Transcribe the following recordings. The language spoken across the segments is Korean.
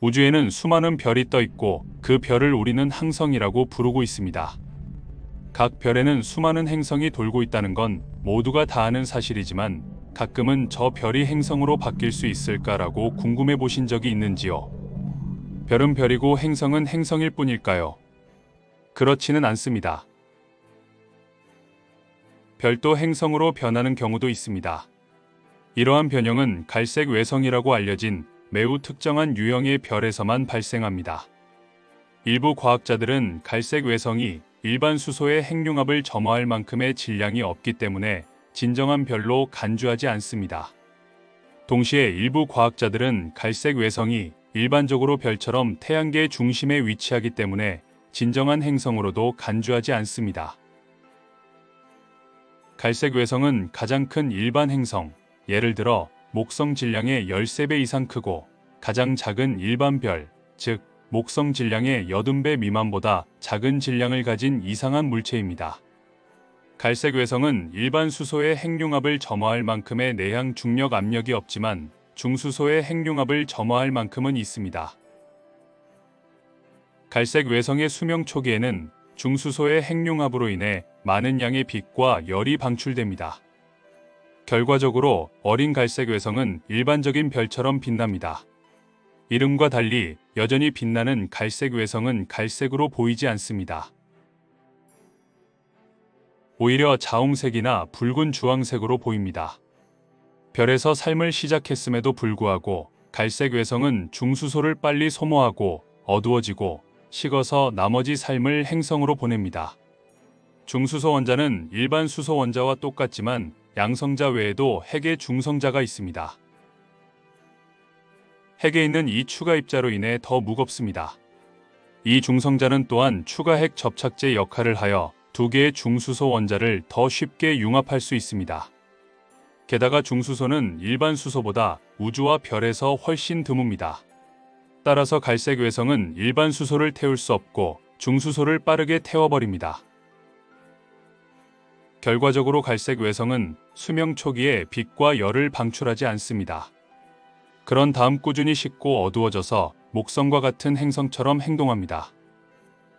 우주에는 수많은 별이 떠 있고 그 별을 우리는 항성이라고 부르고 있습니다. 각 별에는 수많은 행성이 돌고 있다는 건 모두가 다 아는 사실이지만 가끔은 저 별이 행성으로 바뀔 수 있을까라고 궁금해 보신 적이 있는지요? 별은 별이고 행성은 행성일 뿐일까요? 그렇지는 않습니다. 별도 행성으로 변하는 경우도 있습니다. 이러한 변형은 갈색 외성이라고 알려진 매우 특정한 유형의 별에서만 발생합니다. 일부 과학자들은 갈색 외성이 일반 수소의 핵융합을 점화할 만큼의 질량이 없기 때문에 진정한 별로 간주하지 않습니다. 동시에 일부 과학자들은 갈색 외성이 일반적으로 별처럼 태양계 중심에 위치하기 때문에 진정한 행성으로도 간주하지 않습니다. 갈색 외성은 가장 큰 일반 행성, 예를 들어 목성 질량의 13배 이상 크고 가장 작은 일반 별, 즉 목성 질량의 80배 미만보다 작은 질량을 가진 이상한 물체입니다. 갈색 외성은 일반 수소의 핵융합을 점화할 만큼의 내향 중력 압력이 없지만 중수소의 핵융합을 점화할 만큼은 있습니다. 갈색 외성의 수명 초기에는 중수소의 핵융합으로 인해 많은 양의 빛과 열이 방출됩니다. 결과적으로 어린 갈색 외성은 일반적인 별처럼 빛납니다. 이름과 달리 여전히 빛나는 갈색 외성은 갈색으로 보이지 않습니다. 오히려 자홍색이나 붉은 주황색으로 보입니다. 별에서 삶을 시작했음에도 불구하고 갈색 외성은 중수소를 빨리 소모하고 어두워지고 식어서 나머지 삶을 행성으로 보냅니다. 중수소 원자는 일반 수소 원자와 똑같지만 양성자 외에도 핵의 중성자가 있습니다. 핵에 있는 이 추가 입자로 인해 더 무겁습니다. 이 중성자는 또한 추가 핵 접착제 역할을 하여 두 개의 중수소 원자를 더 쉽게 융합할 수 있습니다. 게다가 중수소는 일반 수소보다 우주와 별에서 훨씬 드뭅니다. 따라서 갈색 외성은 일반 수소를 태울 수 없고 중수소를 빠르게 태워버립니다. 결과적으로 갈색 외성은 수명 초기에 빛과 열을 방출하지 않습니다. 그런 다음 꾸준히 식고 어두워져서 목성과 같은 행성처럼 행동합니다.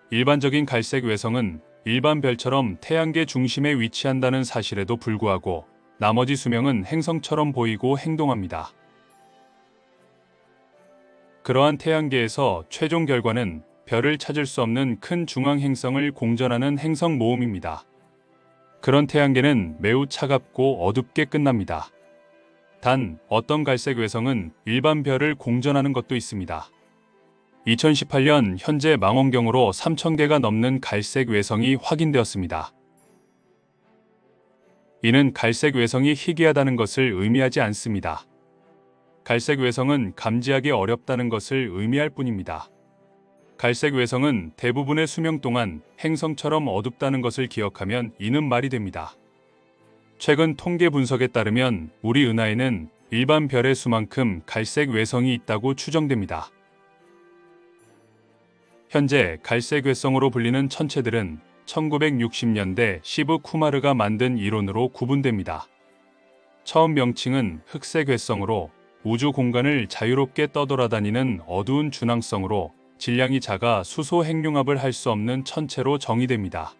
일반적인 갈색 외성은 일반 별처럼 태양계 중심에 위치한다는 사실에도 불구하고 나머지 수명은 행성처럼 보이고 행동합니다. 그러한 태양계에서 최종 결과는 별을 찾을 수 없는 큰 중앙 행성을 공전하는 행성 모음입니다. 그런 태양계는 매우 차갑고 어둡게 끝납니다. 단 어떤 갈색 외성은 일반 별을 공전하는 것도 있습니다. 2018년 현재 망원경으로 3,000개가 넘는 갈색 외성이 확인되었습니다. 이는 갈색 외성이 희귀하다는 것을 의미하지 않습니다. 갈색 외성은 감지하기 어렵다는 것을 의미할 뿐입니다. 갈색 외성은 대부분의 수명 동안 행성처럼 어둡다는 것을 기억하면 이는 말이 됩니다. 최근 통계 분석에 따르면 우리 은하에는 일반 별의 수만큼 갈색 외성이 있다고 추정됩니다. 현재 갈색 외성으로 불리는 천체들은 1960년대 시브 쿠마르가 만든 이론으로 구분됩니다. 처음 명칭은 흑색 외성으로 우주 공간을 자유롭게 떠돌아다니는 어두운 준항성으로 질량이 작아 수소 핵융합을 할 수 없는 천체로 정의됩니다.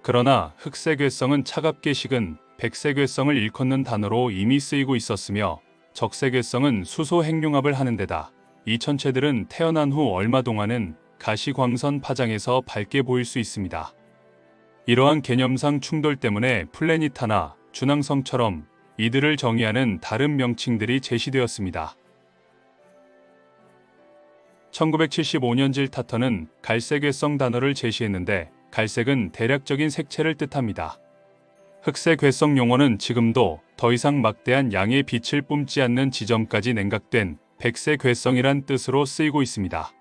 그러나 흑색 외성은 차갑게 식은 백색 외성을 일컫는 단어로 이미 쓰이고 있었으며 적색 외성은 수소 핵융합을 하는 데다 이 천체들은 태어난 후 얼마 동안은 가시광선 파장에서 밝게 보일 수 있습니다. 이러한 개념상 충돌 때문에 플래닛하나 준항성처럼 이들을 정의하는 다른 명칭들이 제시되었습니다. 1975년 질 타터는 갈색 외성 단어를 제시했는데 갈색은 대략적인 색채를 뜻합니다. 흑색 외성 용어는 지금도 더 이상 막대한 양의 빛을 뿜지 않는 지점까지 냉각된 백색 외성이란 뜻으로 쓰이고 있습니다.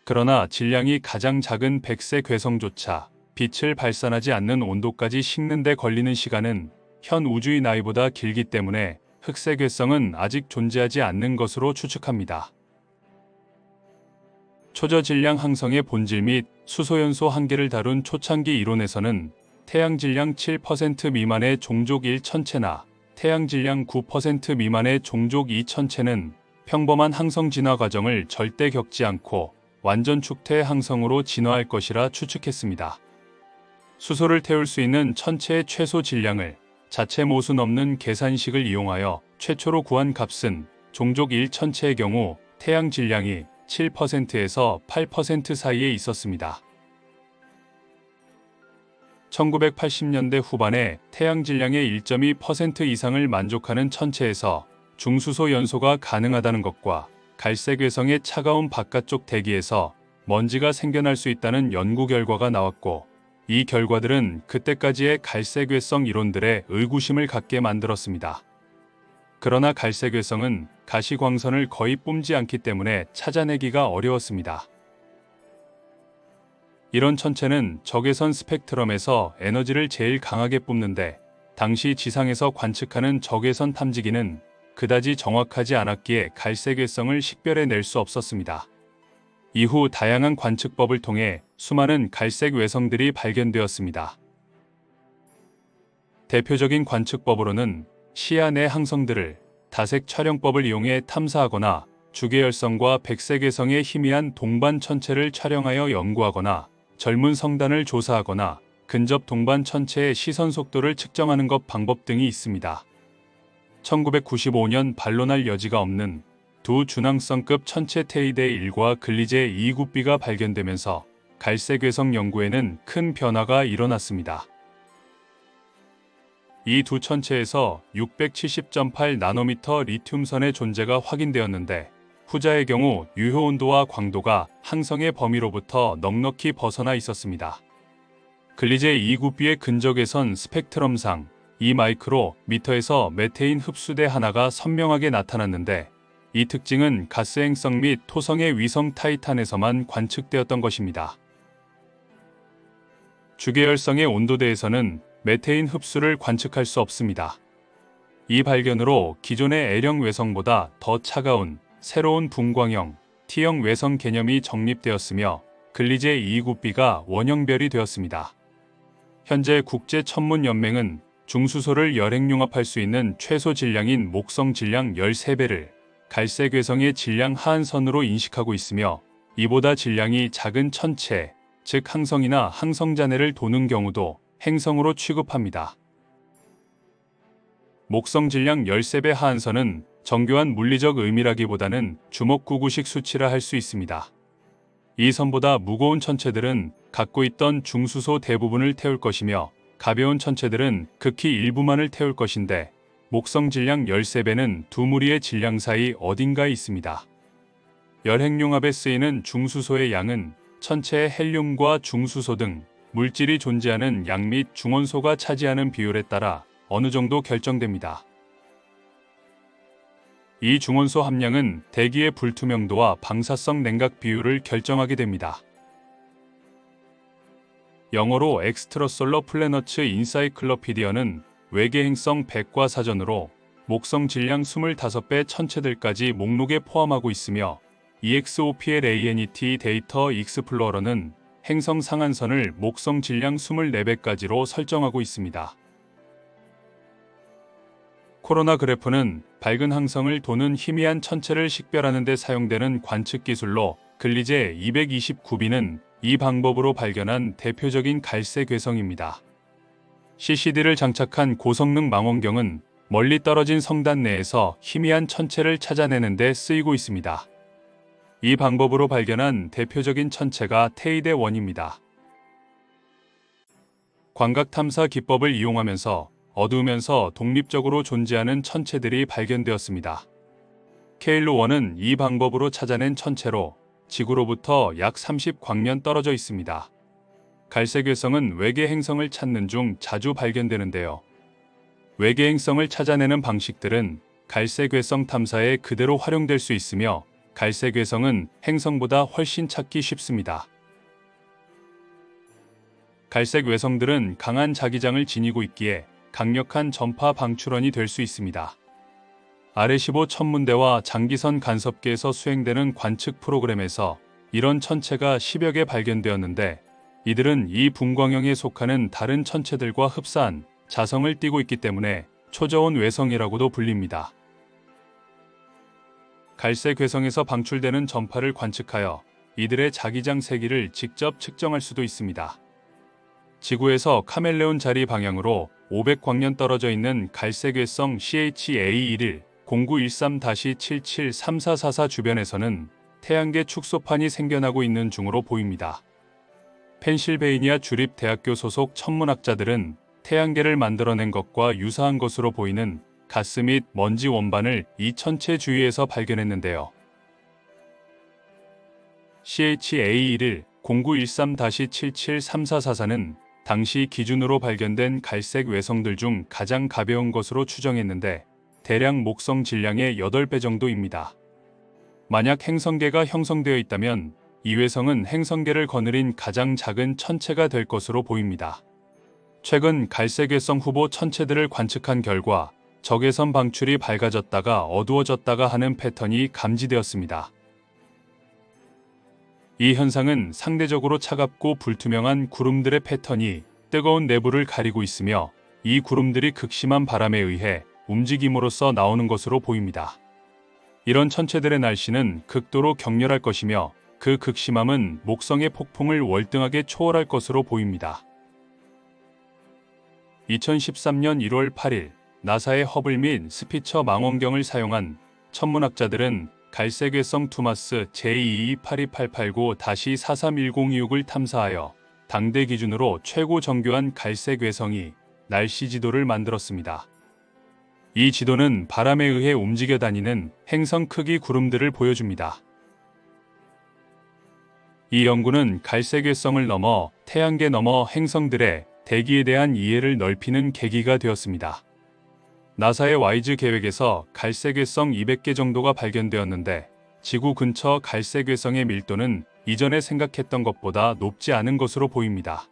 그러나 질량이 가장 작은 백색 외성조차 빛을 발산하지 않는 온도까지 식는 데 걸리는 시간은 현 우주의 나이보다 길기 때문에 흑색 외성은 아직 존재하지 않는 것으로 추측합니다. 초저질량 항성의 본질 및 수소연소 한계를 다룬 초창기 이론에서는 태양 질량 7% 미만의 종족 1천체나 태양 질량 9% 미만의 종족 2천체는 평범한 항성 진화 과정을 절대 겪지 않고 완전 축태의 항성으로 진화할 것이라 추측했습니다. 수소를 태울 수 있는 천체의 최소 질량을 자체 모수 넘는 계산식을 이용하여 최초로 구한 값은 종족 1천체의 경우 태양 질량이 7%에서 8% 사이에 있었습니다. 1980년대 후반에 태양 질량의 1.2% 이상을 만족하는 천체에서 중수소 연소가 가능하다는 것과 갈색 외성의 차가운 바깥쪽 대기에서 먼지가 생겨날 수 있다는 연구 결과가 나왔고, 이 결과들은 그때까지의 갈색 외성 이론들의 의구심을 갖게 만들었습니다. 그러나 갈색 외성은 가시광선을 거의 뿜지 않기 때문에 찾아내기가 어려웠습니다. 이런 천체는 적외선 스펙트럼에서 에너지를 제일 강하게 뿜는데, 당시 지상에서 관측하는 적외선 탐지기는 그다지 정확하지 않았기에 갈색 외성을 식별해낼 수 없었습니다. 이후 다양한 관측법을 통해 수많은 갈색 외성들이 발견되었습니다. 대표적인 관측법으로는 시야 내 항성들을 다색 촬영법을 이용해 탐사하거나 주계열성과 백색외성의 희미한 동반 천체를 촬영하여 연구하거나 젊은 성단을 조사하거나 근접 동반 천체의 시선 속도를 측정하는 것 방법 등이 있습니다. 1995년 반론할 여지가 없는 두 준항성급 천체 테이데 1과 글리제 2구비가 발견되면서 갈색 외성 연구에는 큰 변화가 일어났습니다. 이 두 천체에서 670.8 나노미터 리튬선의 존재가 확인되었는데, 후자의 경우 유효 온도와 광도가 항성의 범위로부터 넉넉히 벗어나 있었습니다. 글리제 2구비의 근적외선 스펙트럼상 2마이크로미터에서 메테인 흡수대 하나가 선명하게 나타났는데, 이 특징은 가스행성 및 토성의 위성 타이탄에서만 관측되었던 것입니다. 주계열성의 온도대에서는 메테인 흡수를 관측할 수 없습니다. 이 발견으로 기존의 L형 외성보다 더 차가운 새로운 분광형 T형 외성 개념이 정립되었으며 글리제 2구비가 원형별이 되었습니다. 현재 국제천문연맹은 중수소를 열핵융합할 수 있는 최소 질량인 목성 질량 13배를 갈색 외성의 질량 하한선으로 인식하고 있으며, 이보다 질량이 작은 천체, 즉 항성이나 항성자네를 도는 경우도 행성으로 취급합니다. 목성 질량 13배 하한선은 정교한 물리적 의미라기보다는 주먹구구식 수치라 할 수 있습니다. 이 선보다 무거운 천체들은 갖고 있던 중수소 대부분을 태울 것이며, 가벼운 천체들은 극히 일부만을 태울 것인데, 목성 질량 13배는 두 무리의 질량 사이 어딘가에 있습니다. 열핵융합에 쓰이는 중수소의 양은 천체의 헬륨과 중수소 등 물질이 존재하는 양 및 중원소가 차지하는 비율에 따라 어느 정도 결정됩니다. 이 중원소 함량은 대기의 불투명도와 방사성 냉각 비율을 결정하게 됩니다. 영어로 엑스트라솔러 플래너츠 인사이클로피디어는 외계 행성 백과사전으로 목성 질량 25배 천체들까지 목록에 포함하고 있으며, EXOPLANET 데이터 익스플로러는 행성 상한선을 목성 질량 24배까지로 설정하고 있습니다. 코로나 그래프는 밝은 항성을 도는 희미한 천체를 식별하는 데 사용되는 관측 기술로, 글리제 229b는 이 방법으로 발견한 대표적인 갈색 외성입니다. CCD를 장착한 고성능 망원경은 멀리 떨어진 성단 내에서 희미한 천체를 찾아내는 데 쓰이고 있습니다. 이 방법으로 발견한 대표적인 천체가 테이데 1입니다. 광각 탐사 기법을 이용하면서 어두우면서 독립적으로 존재하는 천체들이 발견되었습니다. 케일로 1은 이 방법으로 찾아낸 천체로 지구로부터 약 30광년 떨어져 있습니다. 갈색 외성은 외계 행성을 찾는 중 자주 발견되는데요. 외계 행성을 찾아내는 방식들은 갈색 외성 탐사에 그대로 활용될 수 있으며, 갈색 외성은 행성보다 훨씬 찾기 쉽습니다. 갈색 외성들은 강한 자기장을 지니고 있기에 강력한 전파 방출원이 될 수 있습니다. R15 천문대와 장기선 간섭계에서 수행되는 관측 프로그램에서 이런 천체가 10여 개 발견되었는데, 이들은 이 분광형에 속하는 다른 천체들과 흡사한 자성을 띠고 있기 때문에 초저온 외성이라고도 불립니다. 갈색 외성에서 방출되는 전파를 관측하여 이들의 자기장 세기를 직접 측정할 수도 있습니다. 지구에서 카멜레온 자리 방향으로 500광년 떨어져 있는 갈색 외성 CHA 11-0913-773444 주변에서는 태양계 축소판이 생겨나고 있는 중으로 보입니다. 펜실베이니아 주립대학교 소속 천문학자들은 태양계를 만들어낸 것과 유사한 것으로 보이는 가스 및 먼지 원반을 이 천체 주위에서 발견했는데요. CHA 11-0913-773444는 당시 기준으로 발견된 갈색 외성들 중 가장 가벼운 것으로 추정했는데 대략 목성 질량의 8배 정도입니다. 만약 행성계가 형성되어 있다면 이 외성은 행성계를 거느린 가장 작은 천체가 될 것으로 보입니다. 최근 갈색 외성 후보 천체들을 관측한 결과 적외선 방출이 밝아졌다가 어두워졌다가 하는 패턴이 감지되었습니다. 이 현상은 상대적으로 차갑고 불투명한 구름들의 패턴이 뜨거운 내부를 가리고 있으며 이 구름들이 극심한 바람에 의해 움직임으로써 나오는 것으로 보입니다. 이런 천체들의 날씨는 극도로 격렬할 것이며 그 극심함은 목성의 폭풍을 월등하게 초월할 것으로 보입니다. 2013년 1월 8일 나사의 허블 및 스피처 망원경을 사용한 천문학자들은 갈색 외성 투마스 J22828889-4310226을 탐사하여 당대 기준으로 최고 정교한 갈색 외성이 날씨 지도를 만들었습니다. 이 지도는 바람에 의해 움직여 다니는 행성 크기 구름들을 보여줍니다. 이 연구는 갈색 외성을 넘어 태양계 너머 행성들의 대기에 대한 이해를 넓히는 계기가 되었습니다. 나사의 와이즈 계획에서 갈색 외성 200개 정도가 발견되었는데 지구 근처 갈색 외성의 밀도는 이전에 생각했던 것보다 높지 않은 것으로 보입니다.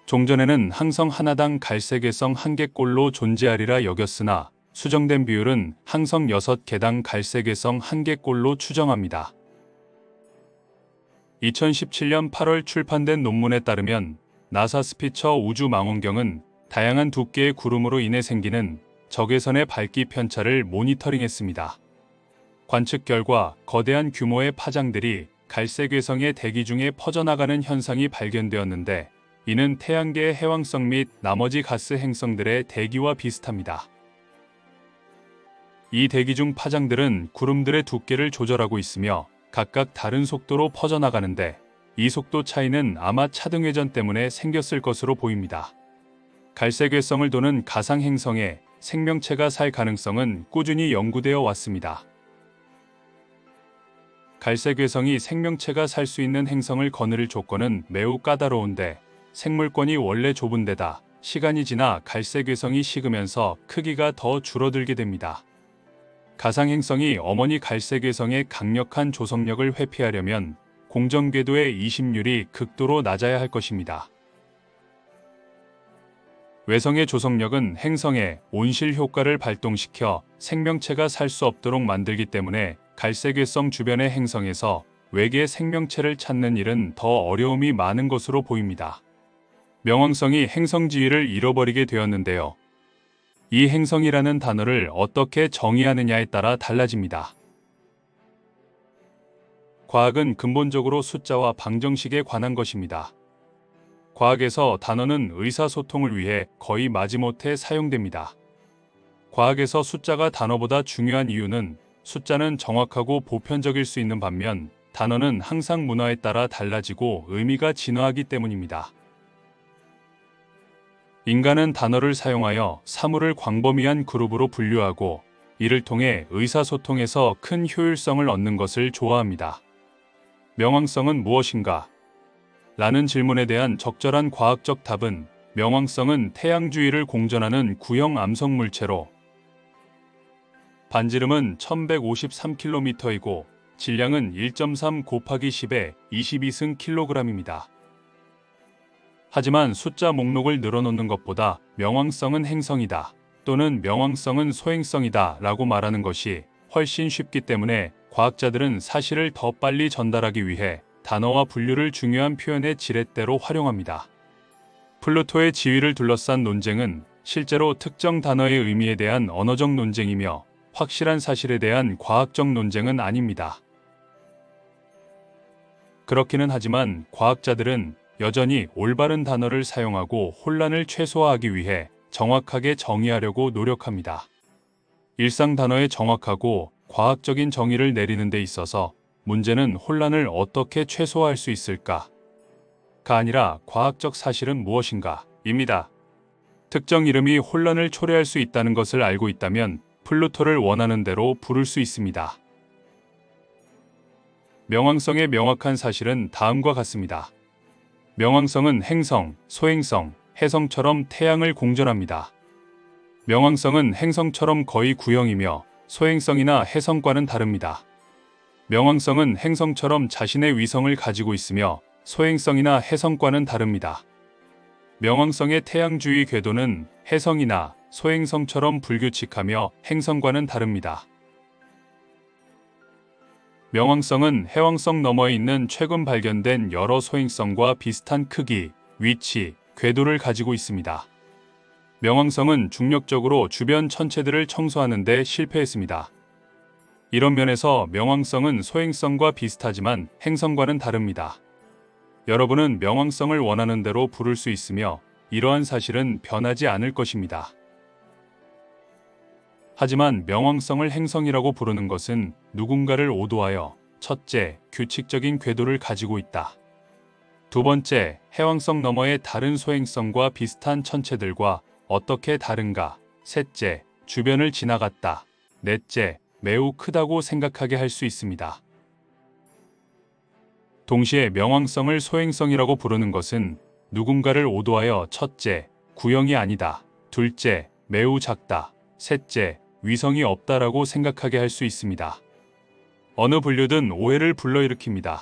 종전에는 항성 하나당 갈색 외성 1개꼴로 존재하리라 여겼으나 수정된 비율은 항성 6개당 갈색 외성 1개꼴로 추정합니다. 2017년 8월 출판된 논문에 따르면 나사 스피처 우주망원경은 다양한 두께의 구름으로 인해 생기는 적외선의 밝기 편차를 모니터링했습니다. 관측 결과 거대한 규모의 파장들이 갈색 외성의 대기 중에 퍼져나가는 현상이 발견되었는데 이는 태양계의 해왕성 및 나머지 가스 행성들의 대기와 비슷합니다. 이 대기 중 파장들은 구름들의 두께를 조절하고 있으며 각각 다른 속도로 퍼져나가는데 이 속도 차이는 아마 차등회전 때문에 생겼을 것으로 보입니다. 갈색 외성을 도는 가상 행성에 생명체가 살 가능성은 꾸준히 연구되어 왔습니다. 갈색 외성이 생명체가 살 수 있는 행성을 거느릴 조건은 매우 까다로운데 생물권이 원래 좁은 데다 시간이 지나 갈색 외성이 식으면서 크기가 더 줄어들게 됩니다. 가상 행성이 어머니 갈색 외성의 강력한 조성력을 회피하려면 공정 궤도의 이심률이 극도로 낮아야 할 것입니다. 외성의 조성력은 행성의 온실 효과를 발동시켜 생명체가 살 수 없도록 만들기 때문에 갈색 외성 주변의 행성에서 외계 생명체를 찾는 일은 더 어려움이 많은 것으로 보입니다. 명왕성이 행성 지위를 잃어버리게 되었는데요. 이 행성이라는 단어를 어떻게 정의하느냐에 따라 달라집니다. 과학은 근본적으로 숫자와 방정식에 관한 것입니다. 과학에서 단어는 의사소통을 위해 거의 마지못해 사용됩니다. 과학에서 숫자가 단어보다 중요한 이유는 숫자는 정확하고 보편적일 수 있는 반면 단어는 항상 문화에 따라 달라지고 의미가 진화하기 때문입니다. 인간은 단어를 사용하여 사물을 광범위한 그룹으로 분류하고 이를 통해 의사소통에서 큰 효율성을 얻는 것을 좋아합니다. 명왕성은 무엇인가? 라는 질문에 대한 적절한 과학적 답은 명왕성은 태양 주위를 공전하는 구형 암석 물체로 반지름은 1153km이고 질량은 1.3 곱하기 10의 22승 kg입니다. 하지만 숫자 목록을 늘어놓는 것보다 명왕성은 행성이다 또는 명왕성은 소행성이다 라고 말하는 것이 훨씬 쉽기 때문에 과학자들은 사실을 더 빨리 전달하기 위해 단어와 분류를 중요한 표현의 지렛대로 활용합니다. 플루토의 지위를 둘러싼 논쟁은 실제로 특정 단어의 의미에 대한 언어적 논쟁이며 확실한 사실에 대한 과학적 논쟁은 아닙니다. 그렇기는 하지만 과학자들은 여전히 올바른 단어를 사용하고 혼란을 최소화하기 위해 정확하게 정의하려고 노력합니다. 일상 단어의 정확하고 과학적인 정의를 내리는 데 있어서 문제는 혼란을 어떻게 최소화할 수 있을까가 아니라 과학적 사실은 무엇인가 입니다. 특정 이름이 혼란을 초래할 수 있다는 것을 알고 있다면 플루토를 원하는 대로 부를 수 있습니다. 명왕성의 명확한 사실은 다음과 같습니다. 명왕성은 행성, 소행성, 해성처럼 태양을 공전합니다. 명왕성은 행성처럼 거의 구형이며 소행성이나 해성과는 다릅니다. 명왕성은 행성처럼 자신의 위성을 가지고 있으며 소행성이나 해성과는 다릅니다. 명왕성의 태양 주위 궤도는 해성이나 소행성처럼 불규칙하며 행성과는 다릅니다. 명왕성은 해왕성 너머에 있는 최근 발견된 여러 소행성과 비슷한 크기, 위치, 궤도를 가지고 있습니다. 명왕성은 중력적으로 주변 천체들을 청소하는 데 실패했습니다. 이런 면에서 명왕성은 소행성과 비슷하지만 행성과는 다릅니다. 여러분은 명왕성을 원하는 대로 부를 수 있으며 이러한 사실은 변하지 않을 것입니다. 하지만 명왕성을 행성이라고 부르는 것은 누군가를 오도하여 첫째, 규칙적인 궤도를 가지고 있다. 두 번째, 해왕성 너머의 다른 소행성과 비슷한 천체들과 어떻게 다른가. 셋째, 주변을 지나갔다. 넷째, 매우 크다고 생각하게 할 수 있습니다. 동시에 명왕성을 소행성이라고 부르는 것은 누군가를 오도하여 첫째, 구형이 아니다. 둘째, 매우 작다. 셋째, 위성이 없다라고 생각하게 할 수 있습니다. 어느 분류든 오해를 불러일으킵니다.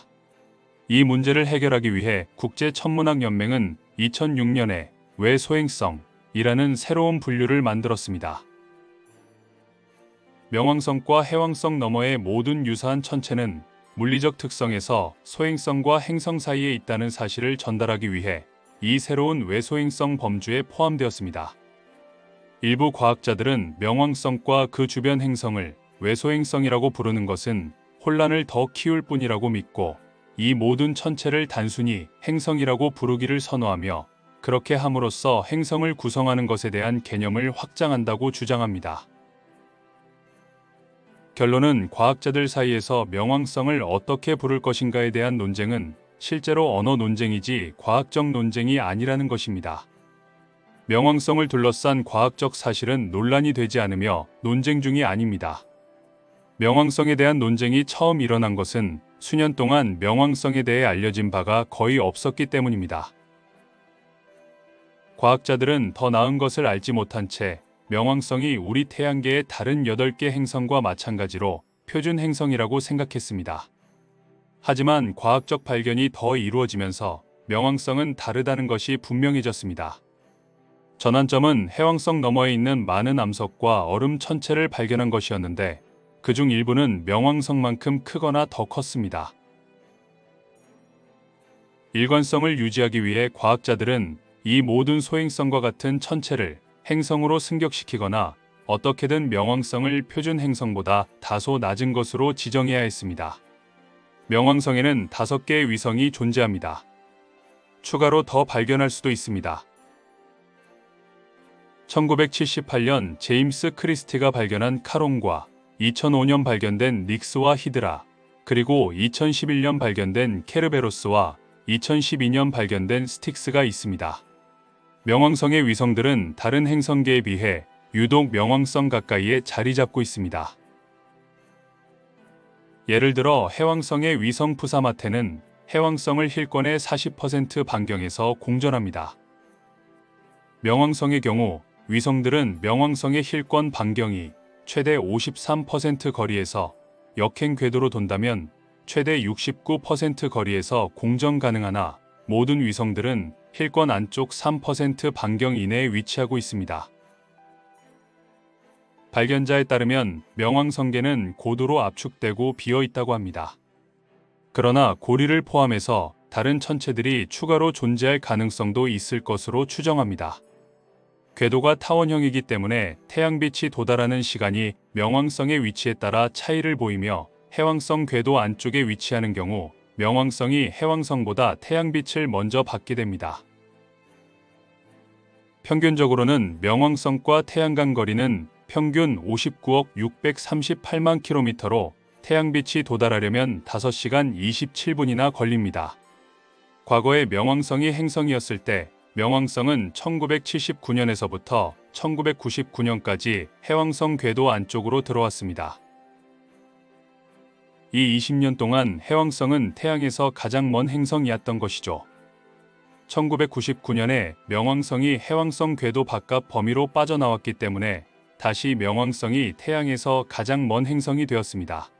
이 문제를 해결하기 위해 국제천문학연맹은 2006년에 외소행성이라는 새로운 분류를 만들었습니다. 명왕성과 해왕성 너머의 모든 유사한 천체는 물리적 특성에서 소행성과 행성 사이에 있다는 사실을 전달하기 위해 이 새로운 외소행성 범주에 포함되었습니다. 일부 과학자들은 명왕성과 그 주변 행성을 외소행성이라고 부르는 것은 혼란을 더 키울 뿐이라고 믿고 이 모든 천체를 단순히 행성이라고 부르기를 선호하며 그렇게 함으로써 행성을 구성하는 것에 대한 개념을 확장한다고 주장합니다. 결론은 과학자들 사이에서 명왕성을 어떻게 부를 것인가에 대한 논쟁은 실제로 언어 논쟁이지 과학적 논쟁이 아니라는 것입니다. 명왕성을 둘러싼 과학적 사실은 논란이 되지 않으며 논쟁 중이 아닙니다. 명왕성에 대한 논쟁이 처음 일어난 것은 수년 동안 명왕성에 대해 알려진 바가 거의 없었기 때문입니다. 과학자들은 더 나은 것을 알지 못한 채 명왕성이 우리 태양계의 다른 8개 행성과 마찬가지로 표준 행성이라고 생각했습니다. 하지만 과학적 발견이 더 이루어지면서 명왕성은 다르다는 것이 분명해졌습니다. 전환점은 해왕성 너머에 있는 많은 암석과 얼음 천체를 발견한 것이었는데 그중 일부는 명왕성만큼 크거나 더 컸습니다. 일관성을 유지하기 위해 과학자들은 이 모든 소행성과 같은 천체를 행성으로 승격시키거나 어떻게든 명왕성을 표준 행성보다 다소 낮은 것으로 지정해야 했습니다. 명왕성에는 5개의 위성이 존재합니다. 추가로 더 발견할 수도 있습니다. 1978년 제임스 크리스티가 발견한 카론과 2005년 발견된 닉스와 히드라, 그리고 2011년 발견된 케르베로스와 2012년 발견된 스틱스가 있습니다. 명왕성의 위성들은 다른 행성계에 비해 유독 명왕성 가까이에 자리 잡고 있습니다. 예를 들어 해왕성의 위성 푸사마테는 해왕성을 힐권의 40% 반경에서 공전합니다. 명왕성의 경우 위성들은 명왕성의 힐권 반경이 최대 53% 거리에서 역행 궤도로 돈다면 최대 69% 거리에서 공전 가능하나 모든 위성들은 힐권 안쪽 3% 반경 이내에 위치하고 있습니다. 발견자에 따르면 명왕성계는 고도로 압축되고 비어 있다고 합니다. 그러나 고리를 포함해서 다른 천체들이 추가로 존재할 가능성도 있을 것으로 추정합니다. 궤도가 타원형이기 때문에 태양빛이 도달하는 시간이 명왕성의 위치에 따라 차이를 보이며 해왕성 궤도 안쪽에 위치하는 경우 명왕성이 해왕성보다 태양빛을 먼저 받게 됩니다. 평균적으로는 명왕성과 태양 간 거리는 평균 59억 638만 킬로미터로 태양빛이 도달하려면 5시간 27분이나 걸립니다. 과거에 명왕성이 행성이었을 때 명왕성은 1979년에서부터 1999년까지 해왕성 궤도 안쪽으로 들어왔습니다. 이 20년 동안 해왕성은 태양에서 가장 먼 행성이었던 것이죠. 1999년에 명왕성이 해왕성 궤도 바깥 범위로 빠져나왔기 때문에 다시 명왕성이 태양에서 가장 먼 행성이 되었습니다.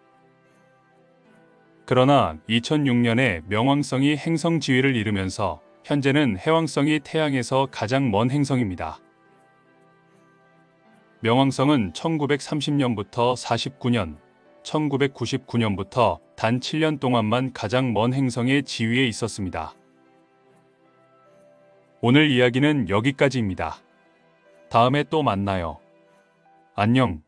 그러나 2006년에 명왕성이 행성 지위를 잃으면서 현재는 해왕성이 태양에서 가장 먼 행성입니다. 명왕성은 1930년부터 49년, 1999년부터 단 7년 동안만 가장 먼 행성의 지위에 있었습니다. 오늘 이야기는 여기까지입니다. 다음에 또 만나요. 안녕.